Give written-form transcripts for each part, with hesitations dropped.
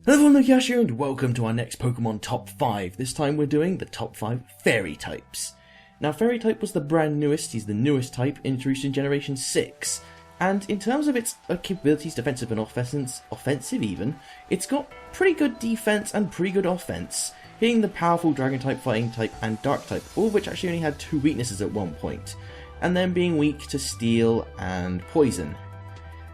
Hello everyone, LucaYasha, and welcome to our next Pokemon Top 5. This time we're doing the Top 5 Fairy types. Now Fairy type was the brand newest, he's the newest type introduced in Generation 6. And in terms of its capabilities, defensive and offensive even, it's got pretty good defense and pretty good offense, hitting the powerful Dragon type, Fighting type and Dark type, all of which actually only had 2 weaknesses at one point, and then being weak to Steel and Poison.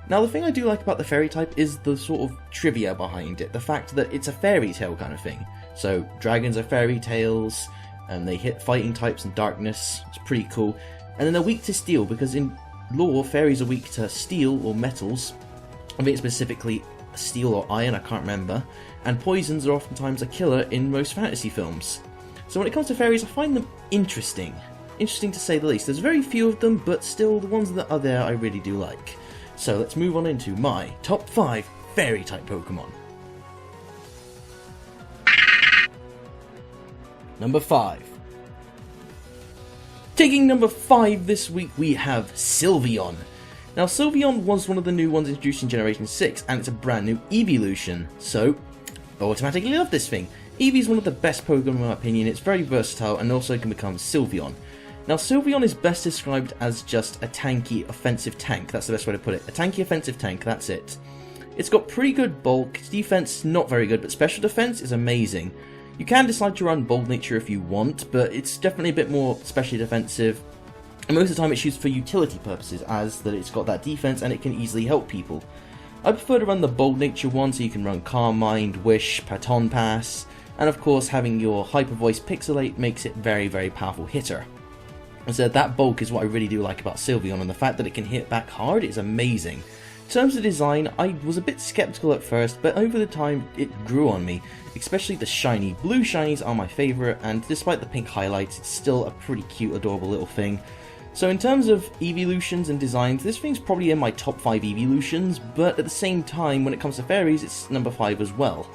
Now the thing I do like about the Fairy type is the sort of trivia behind it, the fact that it's a fairy tale kind of thing. So dragons are fairy tales, and they hit fighting types and darkness, it's pretty cool. And then they're weak to steel, because in lore fairies are weak to steel or metals, I think specifically steel or iron, I can't remember, and poisons are oftentimes a killer in most fantasy films. So when it comes to fairies I find them interesting to say the least. There's very few of them, but still the ones that are there I really do like. So let's move on into my top 5 Fairy type Pokemon. Number 5. Taking number 5 this week we have Sylveon. Now Sylveon was one of the new ones introduced in Generation 6 and it's a brand new evolution, so I automatically love this thing. Eevee is one of the best Pokemon in my opinion, it's very versatile and also can become Sylveon. Now Sylveon is best described as just a tanky offensive tank, that's the best way to put it. A tanky offensive tank, that's it. It's got pretty good bulk, its defense not very good, but special defense is amazing. You can decide to run Bold Nature if you want, but it's definitely a bit more specially defensive. And most of the time it's used for utility purposes, as that it's got that defense and it can easily help people. I prefer to run the Bold Nature one, so you can run Calm Mind, Wish, Baton Pass, and of course having your Hyper Voice Pixelate makes it very powerful hitter. And so that bulk is what I really do like about Sylveon, and the fact that it can hit back hard is amazing. In terms of design, I was a bit skeptical at first, but over the time it grew on me, especially the shiny. Blue shinies are my favourite, and despite the pink highlights, it's still a pretty cute, adorable little thing. So in terms of evolutions and designs, this thing's probably in my top 5 evolutions, but at the same time, when it comes to fairies, it's number 5 as well.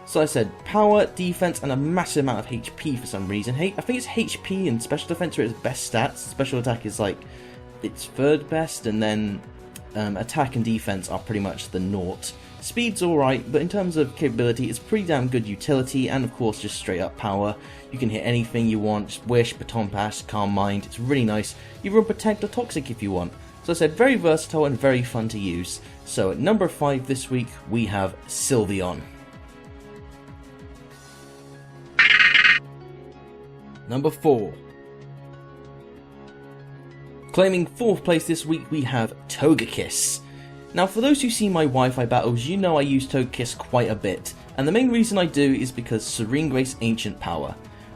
So I said power, defense, and a massive amount of HP for some reason. Hey, I think it's HP and special defense are its best stats. Special attack is like its third best, and then attack and defense are pretty much the naught. Speed's alright, but in terms of capability, it's pretty damn good utility, and of course just straight up power. You can hit anything you want, just Wish, Baton Pass, Calm Mind, it's really nice. You run Protect or Toxic if you want. So I said very versatile and very fun to use. So at number 5 this week, we have Sylveon. Number 4. Claiming 4th place this week we have Togekiss. Now for those who see my Wi-Fi battles, you know I use Togekiss quite a bit, and the main reason I do is because Serene Grace Ancient Power.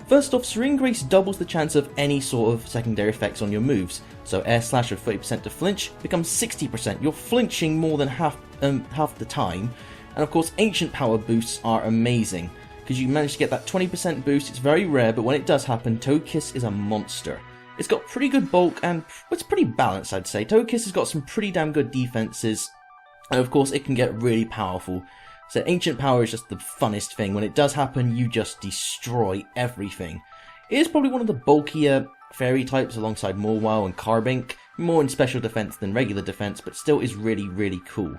First off, Serene Grace doubles the chance of any sort of secondary effects on your moves, so Air Slash with 30% to flinch becomes 60%, you're flinching more than half the time, and of course Ancient Power boosts are amazing. Because you manage to get that 20% boost, it's very rare, but when it does happen, Togekiss is a monster. It's got pretty good bulk, and it's pretty balanced, I'd say. Togekiss has got some pretty damn good defenses, and of course it can get really powerful. So Ancient Power is just the funnest thing. When it does happen, you just destroy everything. It is probably one of the bulkier fairy types alongside Mawile and Carbink, more in special defense than regular defense, but still is really cool.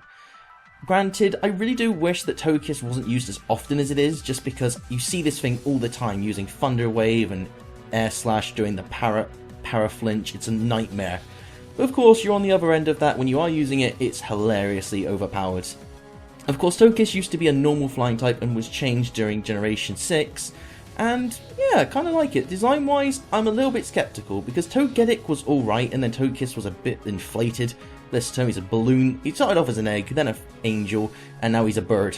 Granted, I really do wish that Togekiss wasn't used as often as it is, just because you see this thing all the time using Thunder Wave and Air Slash doing the para flinch, it's a nightmare. But of course, you're on the other end of that, when you are using it, it's hilariously overpowered. Of course, Togekiss used to be a normal flying type and was changed during Generation 6, and yeah, I kinda like it. Design-wise, I'm a little bit skeptical, because Togetic was alright, and then Togekiss was a bit inflated. This time he's a balloon. He started off as an egg, then an angel, and now he's a bird.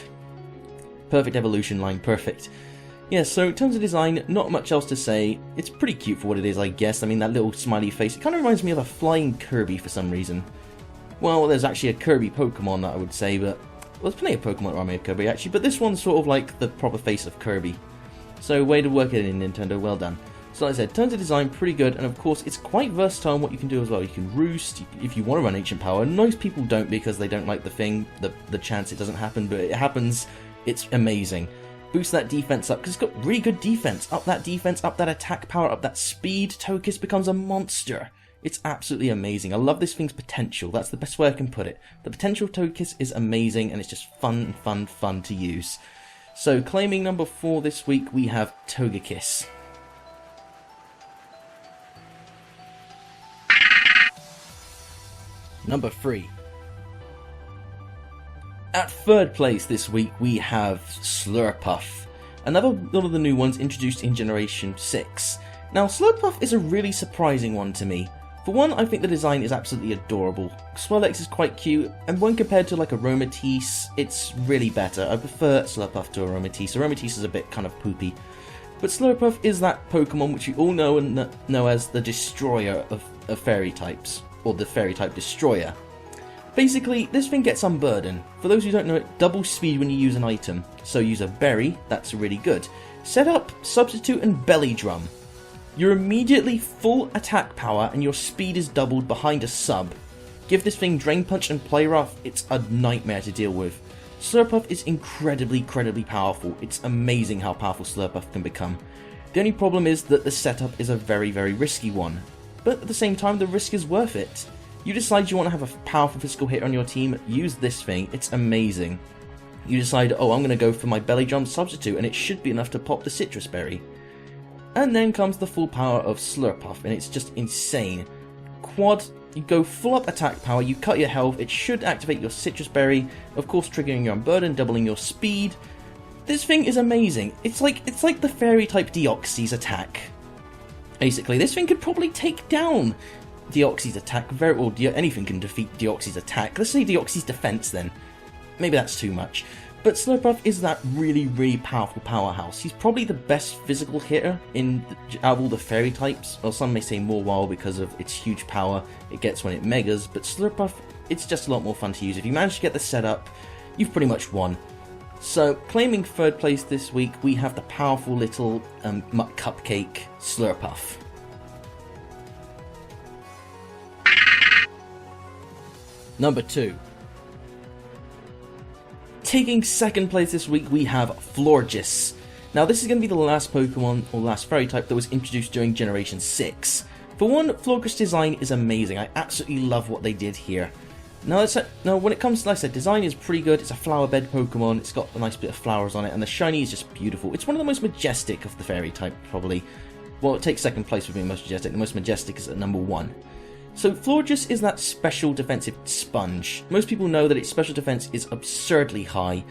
Perfect evolution line, perfect. Yeah, so in terms of design, not much else to say. It's pretty cute for what it is, I guess. I mean, that little smiley face, it kind of reminds me of a flying Kirby for some reason. Well, there's actually a Kirby Pokemon that I would say, but well, there's plenty of Pokemon that remind me of Kirby actually, but this one's sort of like the proper face of Kirby. So way to work it in, Nintendo, well done. So like I said, in terms of design, pretty good, and of course it's quite versatile in what you can do as well. You can roost, if you want to run Ancient Power. Most people don't because they don't like the thing, the chance it doesn't happen, but it happens, it's amazing. Boost that defense up, because it's got really good defense. Up that defense, up that attack power, up that speed, Togekiss becomes a monster. It's absolutely amazing. I love this thing's potential, that's the best way I can put it. The potential of Togekiss is amazing, and it's just fun to use. So claiming number 4 this week, we have Togekiss. Number 3. At 3rd place this week, we have Sluruff, another one of the new ones introduced in Generation 6. Now, Sluruff is a really surprising one to me. For one, I think the design is absolutely adorable. Swirlex is quite cute, and when compared to like Aromatisse, it's really better. I prefer Slurpuff to Aromatisse. Aromatisse is a bit kind of poopy. But Slurpuff is that Pokemon which you all know and know as the destroyer of fairy types, or the fairy type destroyer. Basically, this thing gets Unburden. For those who don't know it, double speed when you use an item. So use a berry, that's really good. Set up, substitute, and belly drum. You're immediately full attack power and your speed is doubled behind a sub. Give this thing Drain Punch and Play Rough, it's a nightmare to deal with. Slurpuff is incredibly powerful. It's amazing how powerful Slurpuff can become. The only problem is that the setup is a very risky one. But at the same time, the risk is worth it. You decide you want to have a powerful physical hitter on your team, use this thing, it's amazing. You decide, oh, I'm going to go for my belly drum substitute and it should be enough to pop the citrus berry. And then comes the full power of Slurpuff, and it's just insane. Quad, you go full up attack power, you cut your health, it should activate your citrus berry, of course triggering your Unburden, doubling your speed. This thing is amazing. It's like the fairy type Deoxys attack. Basically, this thing could probably take down Deoxys attack, anything can defeat Deoxys attack. Let's say Deoxys defense then. Maybe that's too much. But Slurpuff is that really powerful powerhouse. He's probably the best physical hitter out of all the fairy types, or some may say more wild because of its huge power it gets when it megas, but Slurpuff, it's just a lot more fun to use. If you manage to get the setup, you've pretty much won. So, claiming 3rd place this week, we have the powerful little muck cupcake Slurpuff. Number 2. Taking 2nd place this week, we have Florges. Now, this is going to be the last Pokemon, or last fairy type, that was introduced during Generation 6. For one, Florges' design is amazing. I absolutely love what they did here. Now, when it comes to, like I said, design is pretty good. It's a flower bed Pokemon. It's got a nice bit of flowers on it, and the shiny is just beautiful. It's one of the most majestic of the fairy type, probably. Well, it takes 2nd place for being most majestic. The most majestic is at number 1. So Florges is that special defensive sponge. Most people know that its special defense is absurdly high,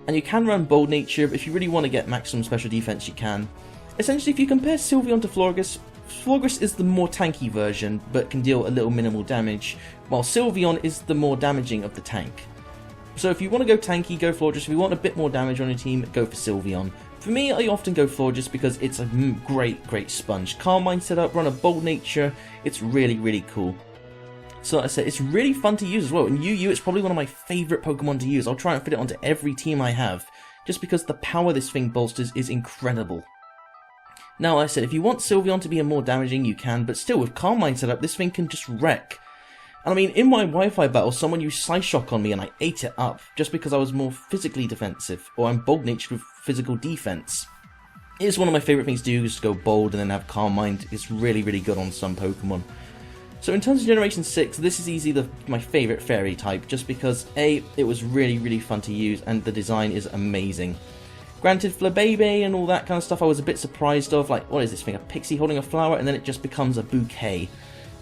and you can run Bold Nature, but if you really want to get maximum special defense, you can. Essentially, if you compare Sylveon to Florges, Florges is the more tanky version, but can deal a little minimal damage, while Sylveon is the more damaging of the tank. So if you want to go tanky, go Florges. If you want a bit more damage on your team, go for Sylveon. For me, I often go Florges because it's a great sponge. Carmine setup, run a Bold Nature, it's really cool. So like I said, it's really fun to use as well. In UU, it's probably one of my favourite Pokemon to use. I'll try and fit it onto every team I have, just because the power this thing bolsters is incredible. Now, like I said, if you want Sylveon to be more damaging, you can, but still, with Carmine setup, this thing can just wreck. And I mean, in my Wi-Fi battle, someone used Psy Shock on me and I ate it up, just because I was more physically defensive, or I'm Bold Natured with physical defense. It is one of my favourite things to do, is to go Bold and then have Carmine. It's really good on some Pokemon. So in terms of Generation 6, this is easily my favourite fairy type, just because A, it was really fun to use, and the design is amazing. Granted, Flabébé and all that kind of stuff I was a bit surprised of, like, what is this thing, a pixie holding a flower, and then it just becomes a bouquet.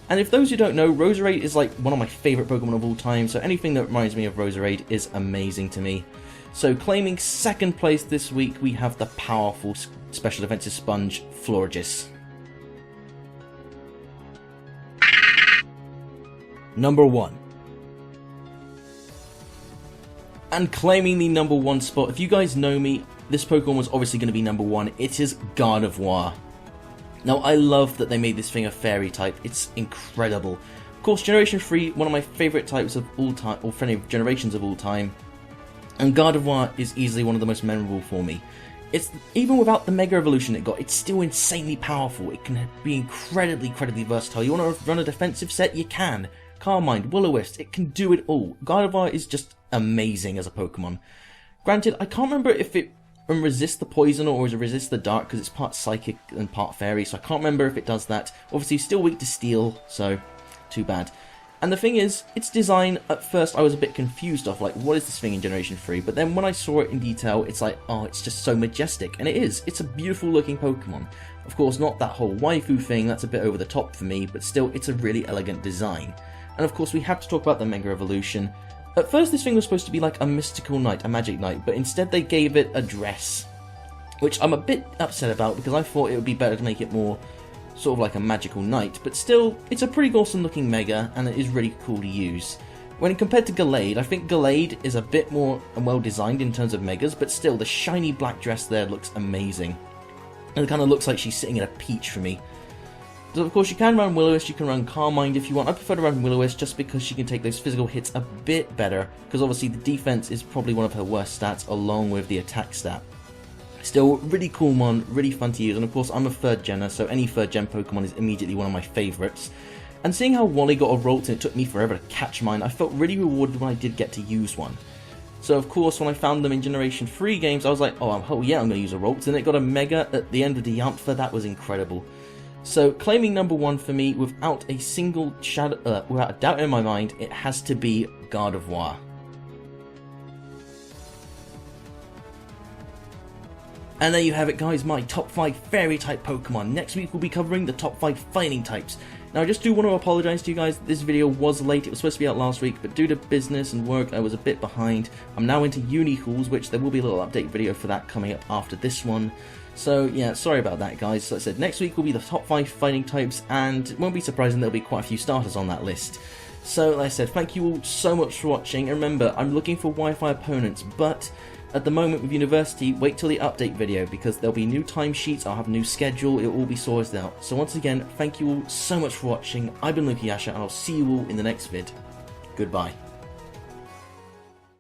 And if those who don't know, Roserade is like one of my favourite Pokemon of all time, so anything that reminds me of Roserade is amazing to me. So claiming 2nd place this week, we have the powerful special defensive sponge, Florges. Number 1. And claiming the number 1 spot, if you guys know me, this Pokemon was obviously going to be number 1. It is Gardevoir. Now, I love that they made this thing a fairy type. It's incredible. Of course, Generation 3, one of my favourite types of all time, or friendly generations of all time. And Gardevoir is easily one of the most memorable for me. It's, even without the Mega Evolution it got, it's still insanely powerful. It can be incredibly versatile. You want to run a defensive set? You can. Carmine, Will-O-Wisp, it can do it all. Gardevoir is just amazing as a Pokemon. Granted, I can't remember if it resist the poison or resist the dark, because it's part psychic and part fairy, so I can't remember if it does that. Obviously, still weak to steel, so too bad. And the thing is, its design, at first I was a bit confused of, like, what is this thing in Generation 3? But then when I saw it in detail, it's like, oh, it's just so majestic. And it is. It's a beautiful looking Pokemon. Of course, not that whole waifu thing, that's a bit over the top for me, but still, it's a really elegant design. And of course, we have to talk about the Mega Evolution. At first, this thing was supposed to be like a mystical knight, a magic knight, but instead they gave it a dress. Which I'm a bit upset about, because I thought it would be better to make it more sort of like a magical knight, but still, it's a pretty awesome looking Mega, and it is really cool to use. When compared to Gallade, I think Gallade is a bit more well designed in terms of Megas, but still, the shiny black dress there looks amazing. And it kind of looks like she's sitting in a peach for me. So of course you can run Will-O-Wisp, you can run Carmine if you want. I prefer to run Will-O-Wisp just because she can take those physical hits a bit better, because obviously the defense is probably one of her worst stats along with the attack stat. Still, really cool mon, really fun to use, and of course I'm a 3rd Genner, so any 3rd Gen Pokemon is immediately one of my favourites. And seeing how Wally got a Rolt and it took me forever to catch mine, I felt really rewarded when I did get to use one. So of course when I found them in Generation 3 games, I was like, oh yeah, I'm going to use a Rolt, and it got a Mega at the end of the Diantha. That was incredible. So claiming number 1 for me, without a single without a doubt in my mind, it has to be Gardevoir. And there you have it guys, my top 5 fairy type Pokemon. Next week we'll be covering the top 5 fighting types. Now I just do want to apologise to you guys, this video was late, it was supposed to be out last week, but due to business and work I was a bit behind. I'm now into uni halls, which there will be a little update video for that coming up after this one. So yeah, sorry about that guys. Like I said, next week will be the top 5 fighting types, and it won't be surprising there'll be quite a few starters on that list. So like I said, thank you all so much for watching, and remember, I'm looking for Wi-Fi opponents, but at the moment with university, wait till the update video, because there'll be new timesheets, I'll have a new schedule, it'll all be sorted out. So once again, thank you all so much for watching, I've been LucaYasha, and I'll see you all in the next vid. Goodbye.